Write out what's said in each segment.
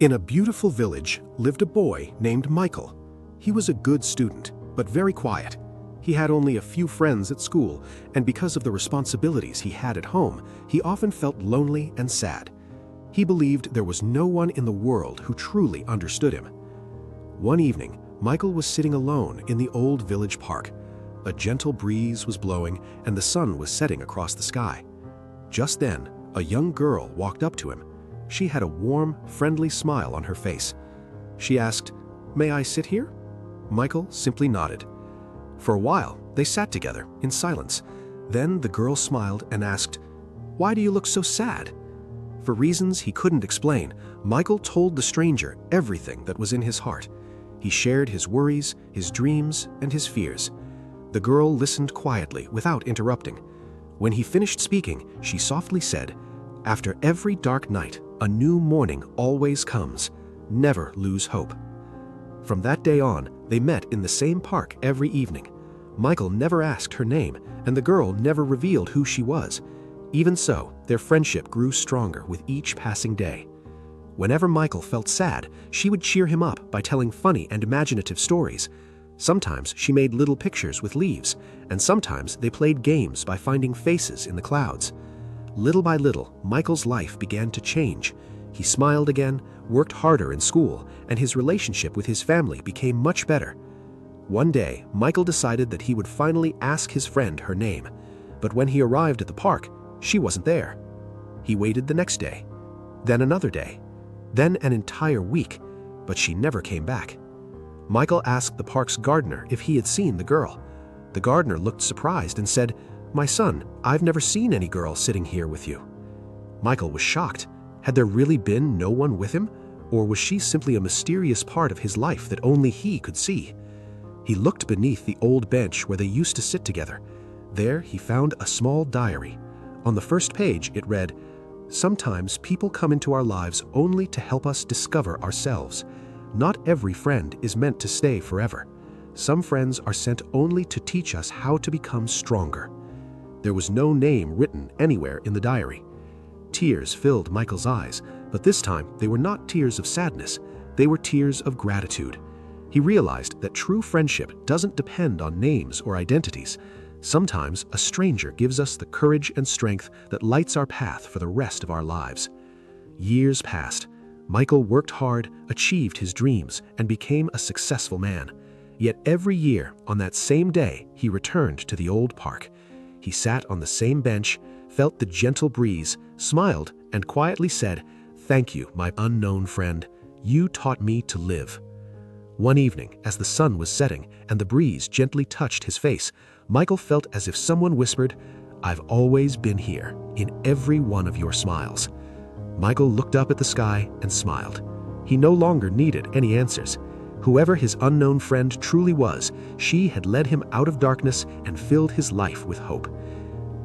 In a beautiful village lived a boy named Michael. He was a good student, but very quiet. He had only a few friends at school, and because of the responsibilities he had at home, he often felt lonely and sad. He believed there was no one in the world who truly understood him. One evening, Michael was sitting alone in the old village park. A gentle breeze was blowing, and the sun was setting across the sky. Just then, a young girl walked up to him. She had a warm, friendly smile on her face. She asked, "May I sit here?" Michael simply nodded. For a while, they sat together in silence. Then the girl smiled and asked, "Why do you look so sad?" For reasons he couldn't explain, Michael told the stranger everything that was in his heart. He shared his worries, his dreams, and his fears. The girl listened quietly without interrupting. When he finished speaking, she softly said, "After every dark night, a new morning always comes. Never lose hope." From that day on, they met in the same park every evening. Michael never asked her name, and the girl never revealed who she was. Even so, their friendship grew stronger with each passing day. Whenever Michael felt sad, she would cheer him up by telling funny and imaginative stories. Sometimes she made little pictures with leaves, and sometimes they played games by finding faces in the clouds. Little by little, Michael's life began to change. He smiled again, worked harder in school, and his relationship with his family became much better. One day, Michael decided that he would finally ask his friend her name. But when he arrived at the park, she wasn't there. He waited the next day, then another day, then an entire week, but she never came back. Michael asked the park's gardener if he had seen the girl. The gardener looked surprised and said, "My son, I've never seen any girl sitting here with you." Michael was shocked. Had there really been no one with him? Or was she simply a mysterious part of his life that only he could see? He looked beneath the old bench where they used to sit together. There he found a small diary. On the first page it read, "Sometimes people come into our lives only to help us discover ourselves. Not every friend is meant to stay forever. Some friends are sent only to teach us how to become stronger." There was no name written anywhere in the diary. Tears filled Michael's eyes, but this time they were not tears of sadness. They were tears of gratitude. He realized that true friendship doesn't depend on names or identities. Sometimes a stranger gives us the courage and strength that lights our path for the rest of our lives. Years passed. Michael worked hard, achieved his dreams, and became a successful man. Yet every year, on that same day, he returned to the old park. He sat on the same bench, felt the gentle breeze, smiled, and quietly said, "Thank you, my unknown friend. You taught me to live." One evening, as the sun was setting and the breeze gently touched his face, Michael felt as if someone whispered, "I've always been here, in every one of your smiles." Michael looked up at the sky and smiled. He no longer needed any answers. Whoever his unknown friend truly was, she had led him out of darkness and filled his life with hope.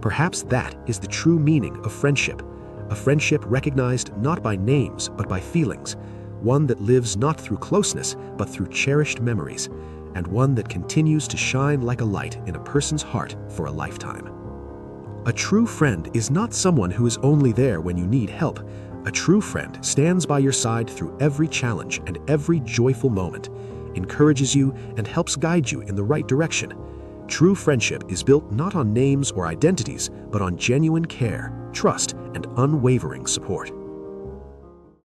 Perhaps that is the true meaning of friendship, a friendship recognized not by names but by feelings, one that lives not through closeness but through cherished memories, and one that continues to shine like a light in a person's heart for a lifetime. A true friend is not someone who is only there when you need help. A true friend stands by your side through every challenge and every joyful moment, encourages you and helps guide you in the right direction. True friendship is built not on names or identities, but on genuine care, trust, and unwavering support.